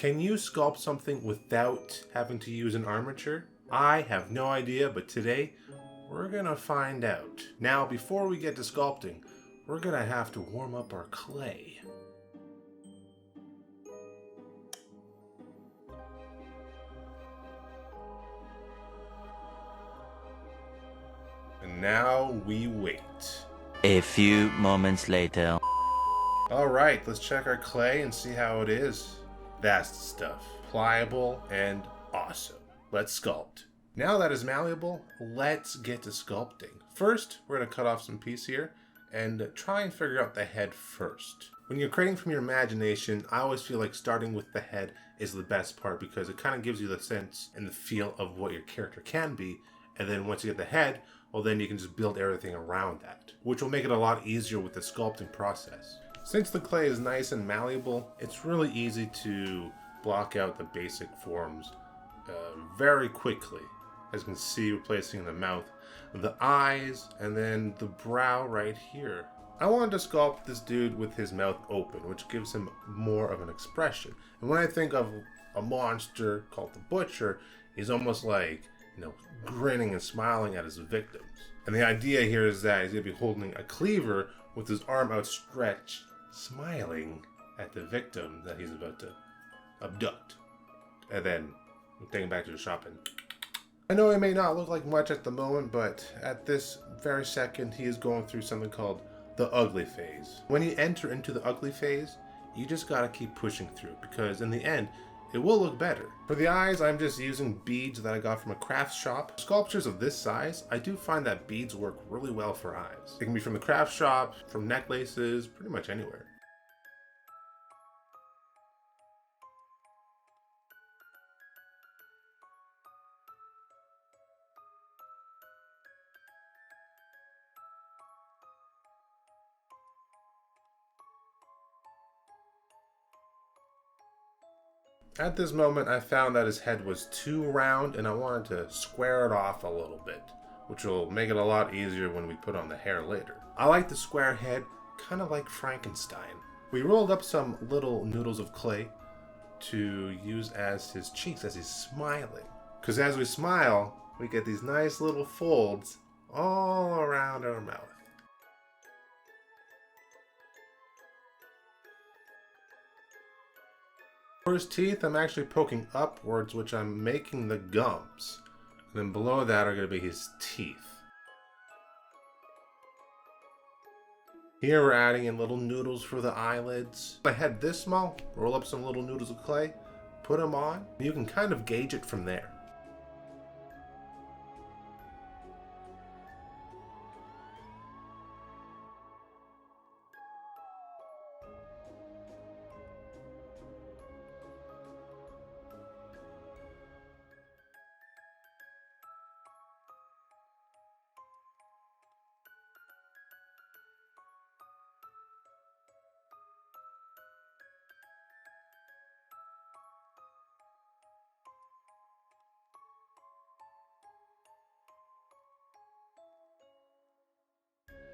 Can you sculpt something without having to use an armature? I have no idea, but today we're gonna find out. Now, before we get to sculpting, we're gonna have to warm up our clay. And now we wait. A few moments later. Alright, let's check our clay and see how it is. That's the stuff. Pliable and awesome. Let's sculpt. Now that it's malleable, let's get to sculpting. First, we're going to cut off some piece here and try and figure out the head first. When you're creating from your imagination, I always feel like starting with the head is the best part because it kind of gives you the sense and the feel of what your character can be. And then once you get the head, well, then you can just build everything around that, which will make it a lot easier with the sculpting process. Since the clay is nice and malleable, it's really easy to block out the basic forms very quickly. As you can see, we're placing the mouth, the eyes, and then the brow right here. I wanted to sculpt this dude with his mouth open, which gives him more of an expression. And when I think of a monster called the Butcher, he's almost like, grinning and smiling at his victims. And the idea here is that he's going to be holding a cleaver with his arm outstretched, smiling at the victim that he's about to abduct. And then take him back to the shop. And I know it may not look like much at the moment, but at this very second, he is going through something called the ugly phase. When you enter into the ugly phase, you just got to keep pushing through because in the end, it will look better. For the eyes, I'm just using beads that I got from a craft shop. Sculptures of this size, I do find that beads work really well for eyes. They can be from the craft shop, from necklaces, pretty much anywhere. At this moment, I found that his head was too round and I wanted to square it off a little bit, which will make it a lot easier when we put on the hair later. I like the square head, kind of like Frankenstein. We rolled up some little noodles of clay to use as his cheeks as he's smiling. Because as we smile, we get these nice little folds all around our mouth. For his teeth, I'm actually poking upwards, which I'm making the gums. And then below that are going to be his teeth. Here we're adding in little noodles for the eyelids. If I had this small, roll up some little noodles of clay, put them on, and you can kind of gauge it from there.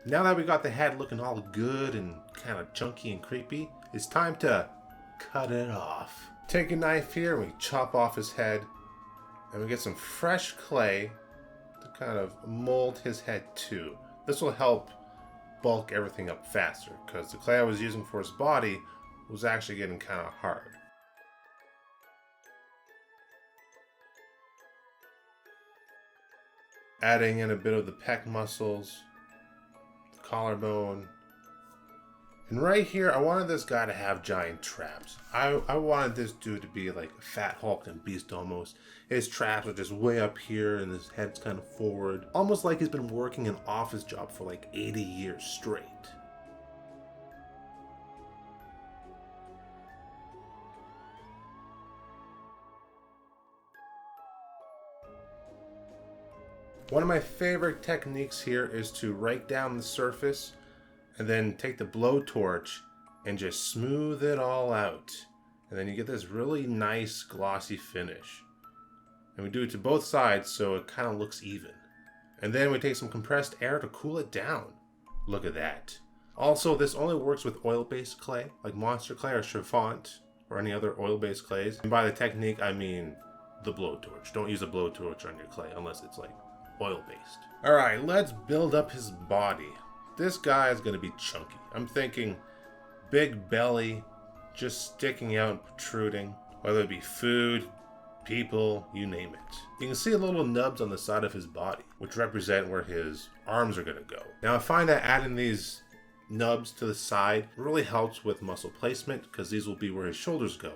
Now that we got the head looking all good and kind of chunky and creepy, it's time to cut it off. Take a knife here, we chop off his head, and we get some fresh clay to kind of mold his head too. This will help bulk everything up faster, because the clay I was using for his body was actually getting kind of hard. Adding in a bit of the pec muscles, collarbone, and right here I wanted this guy to have giant traps. I wanted this dude to be like a fat Hulk and beast almost. His traps are just way up here and his head's kind of forward, almost like he's been working an office job for like 80 years straight. One of my favorite techniques here is to rake down the surface and then take the blowtorch and just smooth it all out. And then you get this really nice glossy finish. And we do it to both sides so it kind of looks even. And then we take some compressed air to cool it down. Look at that. Also, this only works with oil-based clay, like Monster Clay or Chiffon, or any other oil-based clays. And by the technique, I mean the blowtorch. Don't use a blowtorch on your clay unless it's like oil-based. All right, let's build up his body. This guy is gonna be chunky. I'm thinking big belly, just sticking out and protruding, whether it be food, people, you name it. You can see little nubs on the side of his body, which represent where his arms are gonna go. Now I find that adding these nubs to the side really helps with muscle placement because these will be where his shoulders go.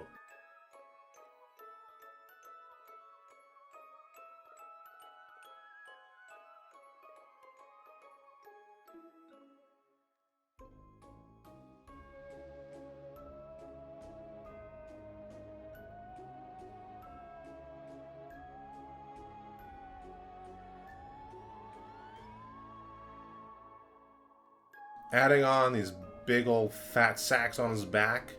Adding on these big old fat sacks on his back.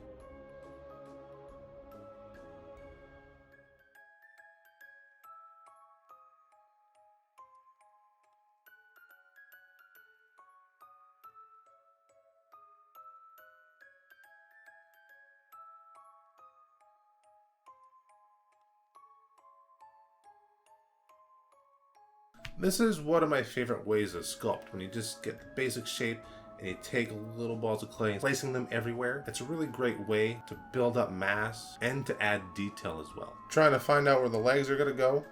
This is one of my favorite ways to sculpt, when you just get the basic shape and you take little balls of clay and placing them everywhere. It's a really great way to build up mass and to add detail as well. Trying to find out where the legs are gonna go.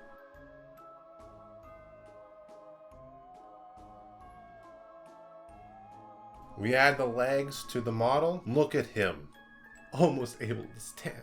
We add the legs to the model. Look at him, almost able to stand.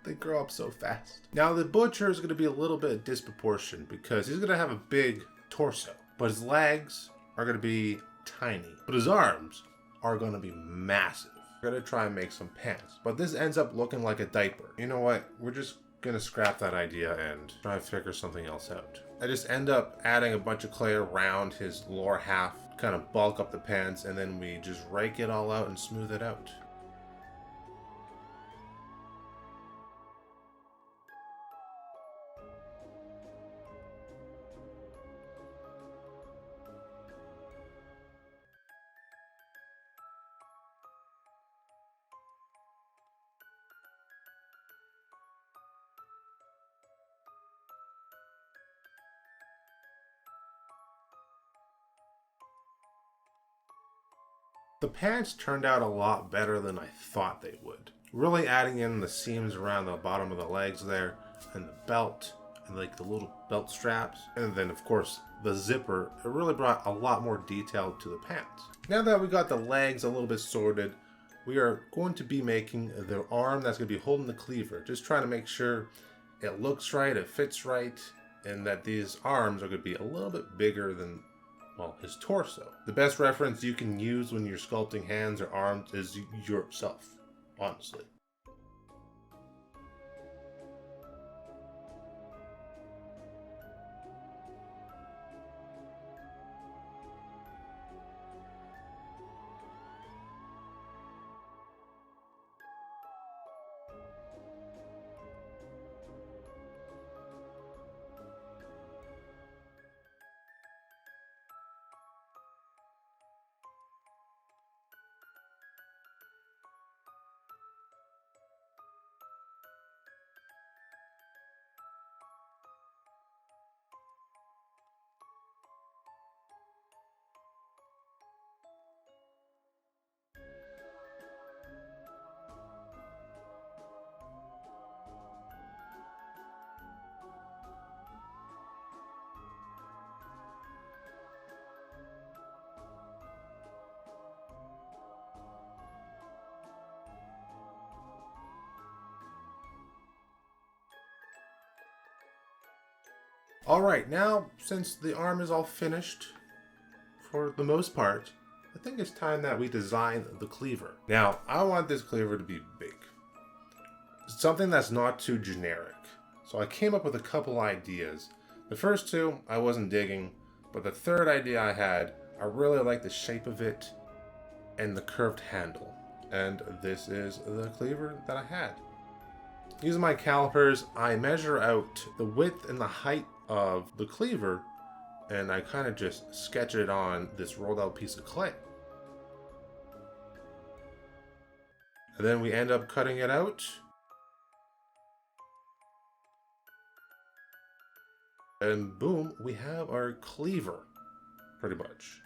They grow up so fast. Now the butcher is gonna be a little bit disproportionate because he's gonna have a big torso, but his legs are gonna be tiny, but his arms are gonna be massive. We're gonna try and make some pants, but this ends up looking like a diaper. You know what? We're just gonna scrap that idea and try and figure something else out. I just end up adding a bunch of clay around his lower half, kind of bulk up the pants, and then we just rake it all out and smooth it out. The pants turned out a lot better than I thought they would. Really adding in the seams around the bottom of the legs there, and the belt, and like the little belt straps, and then of course the zipper, it really brought a lot more detail to the pants. Now that we got the legs a little bit sorted, we are going to be making the arm that's going to be holding the cleaver. Just trying to make sure it looks right, it fits right, and that these arms are going to be a little bit bigger than, well, his torso. The best reference you can use when you're sculpting hands or arms is yourself, honestly. Alright, now since the arm is all finished, for the most part, I think it's time that we design the cleaver. Now, I want this cleaver to be big. Something that's not too generic. So I came up with a couple ideas. The first two, I wasn't digging, but the third idea I had, I really like the shape of it and the curved handle. And this is the cleaver that I had. Using my calipers, I measure out the width and the height of the cleaver, and I kind of just sketch it on this rolled out piece of clay. And then we end up cutting it out, And boom, we have our cleaver, pretty much.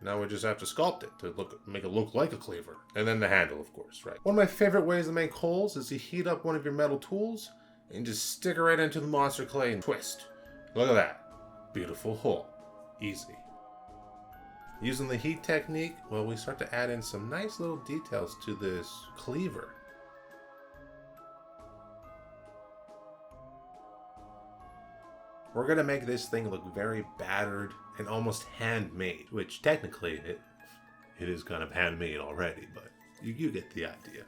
Now we just have to sculpt it to make it look like a cleaver. And then the handle, of course, right? One of my favorite ways to make holes is to heat up one of your metal tools and just stick it right into the monster clay and twist. Look at that. Beautiful hole. Easy. Using the heat technique, well, we start to add in some nice little details to this cleaver. We're going to make this thing look very battered and almost handmade, which technically it is kind of handmade already, but you get the idea.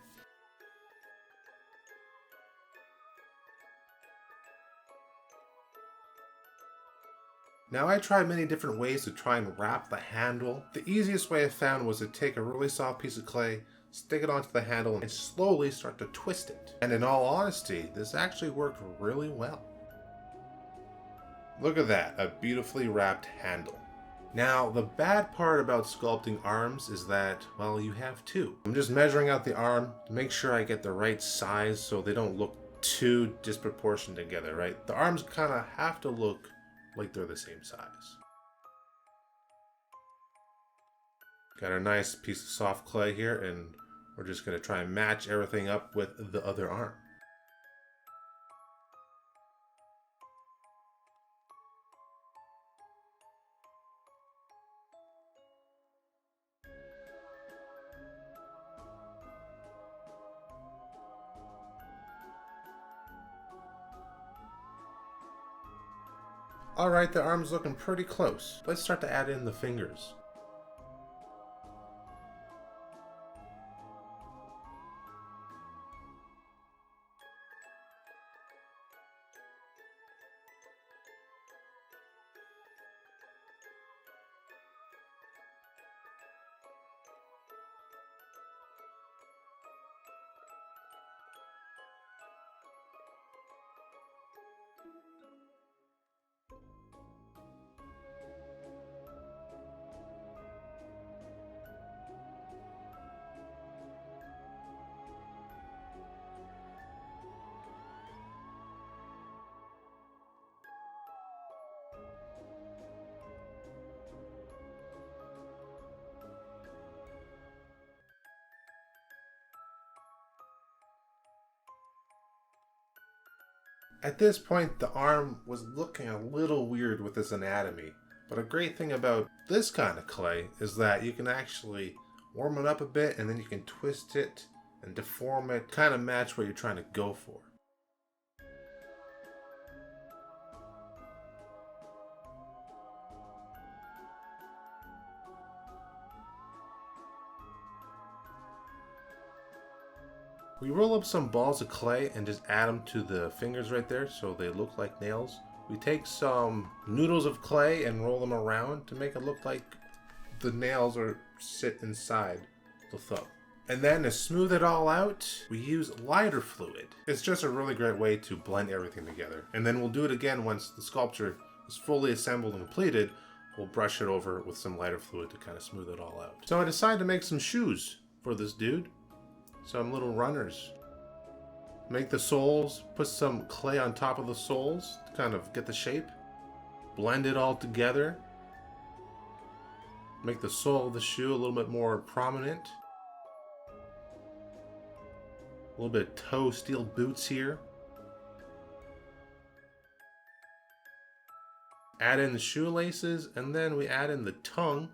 Now I tried many different ways to try and wrap the handle. The easiest way I found was to take a really soft piece of clay, stick it onto the handle, and slowly start to twist it. And in all honesty, this actually worked really well. Look at that, a beautifully wrapped handle. Now, the bad part about sculpting arms is that, well, you have two. I'm just measuring out the arm to make sure I get the right size so they don't look too disproportionate together, right? The arms kind of have to look like they're the same size. Got a nice piece of soft clay here, and we're just going to try and match everything up with the other arm. Alright, the arm's looking pretty close. Let's start to add in the fingers. At this point, the arm was looking a little weird with its anatomy, but a great thing about this kind of clay is that you can actually warm it up a bit and then you can twist it and deform it, kind of match what you're trying to go for. We roll up some balls of clay and just add them to the fingers right there so they look like nails. We take some noodles of clay and roll them around to make it look like the nails sit inside the thumb. And then to smooth it all out, we use lighter fluid. It's just a really great way to blend everything together. And then we'll do it again once the sculpture is fully assembled and completed. We'll brush it over with some lighter fluid to kind of smooth it all out. So I decided to make some shoes for this dude. Some little runners. Make the soles, put some clay on top of the soles to kind of get the shape. Blend it all together. Make the sole of the shoe a little bit more prominent. A little bit of toe steel boots here. Add in the shoelaces, and then we add in the tongue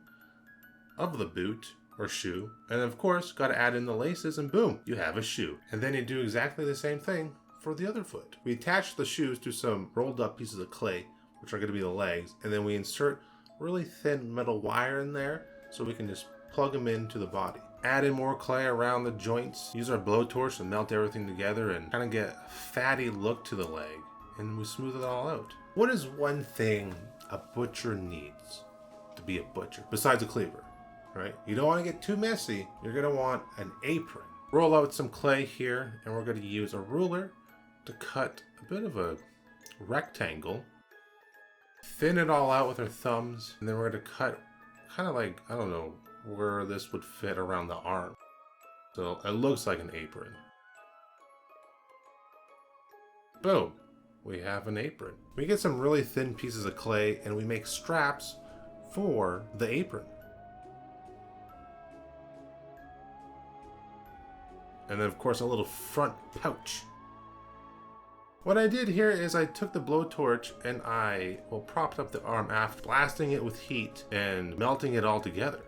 of the boot or shoe, and of course got to add in the laces, and boom, you have a shoe. And then you do exactly the same thing for the other foot. We attach the shoes to some rolled up pieces of clay, which are going to be the legs, and then we insert really thin metal wire in there so we can just plug them into the body. Add in more clay around the joints, use our blowtorch to melt everything together and kind of get a fatty look to the leg, and we smooth it all out. What is one thing a butcher needs to be a butcher besides a cleaver? Right? You don't want to get too messy. You're going to want an apron. Roll out some clay here, and we're going to use a ruler to cut a bit of a rectangle. Thin it all out with our thumbs, and then we're going to cut kind of like, I don't know, where this would fit around the arm. So it looks like an apron. Boom. we have an apron. We get some really thin pieces of clay and we make straps for the apron. And then of course a little front pouch. What I did here is I took the blowtorch and I propped up the arm after, blasting it with heat and melting it all together.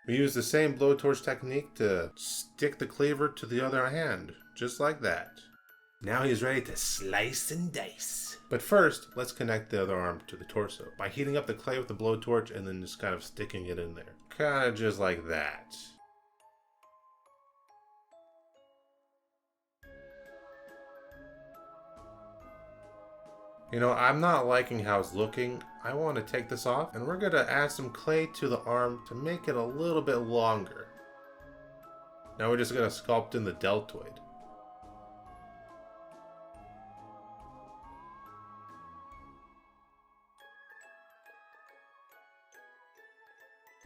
We used the same blowtorch technique to stick the cleaver to the other hand, just like that. Now he's ready to slice and dice. But first, let's connect the other arm to the torso by heating up the clay with the blowtorch and then just kind of sticking it in there. Kind of just like that. You know, I'm not liking how it's looking. I want to take this off and we're going to add some clay to the arm to make it a little bit longer. Now we're just going to sculpt in the deltoid.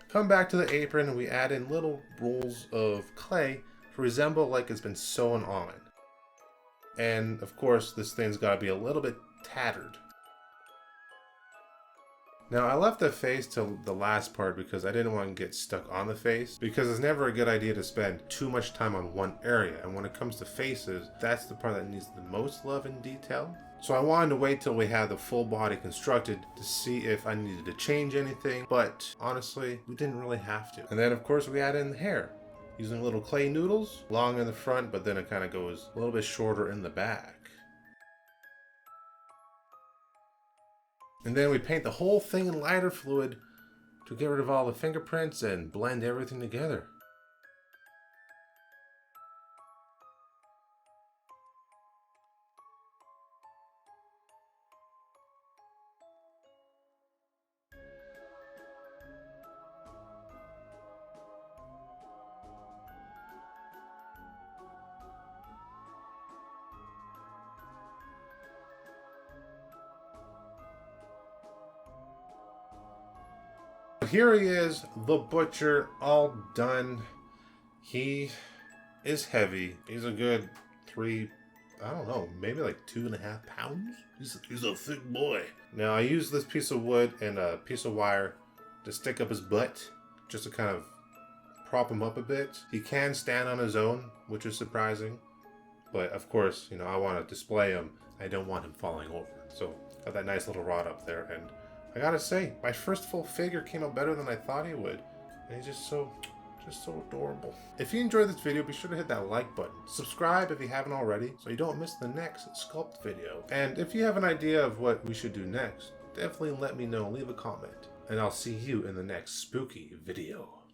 Come back to the apron and we add in little rolls of clay to resemble like it's been sewn on. And of course this thing's got to be a little bit tattered. Now I left the face till the last part because I didn't want to get stuck on the face, because it's never a good idea to spend too much time on one area, and when it comes to faces, that's the part that needs the most love and detail. So I wanted to wait till we had the full body constructed to see if I needed to change anything, but honestly we didn't really have to. And then of course we add in the hair using little clay noodles, long in the front, but then it kind of goes a little bit shorter in the back. And then we paint the whole thing in lighter fluid to get rid of all the fingerprints and blend everything together. Here he is, the butcher, all done. He is heavy. He's a good 3, I don't know, maybe like 2.5 pounds. He's a thick boy. Now I used this piece of wood and a piece of wire to stick up his butt, just to kind of prop him up a bit. He can stand on his own, which is surprising. But of course, you know, I want to display him. I don't want him falling over. So got that nice little rod up there, and I gotta say, my first full figure came out better than I thought he would. And he's just so adorable. If you enjoyed this video, be sure to hit that like button. Subscribe if you haven't already, so you don't miss the next sculpt video. And if you have an idea of what we should do next, definitely let me know, leave a comment. And I'll see you in the next spooky video.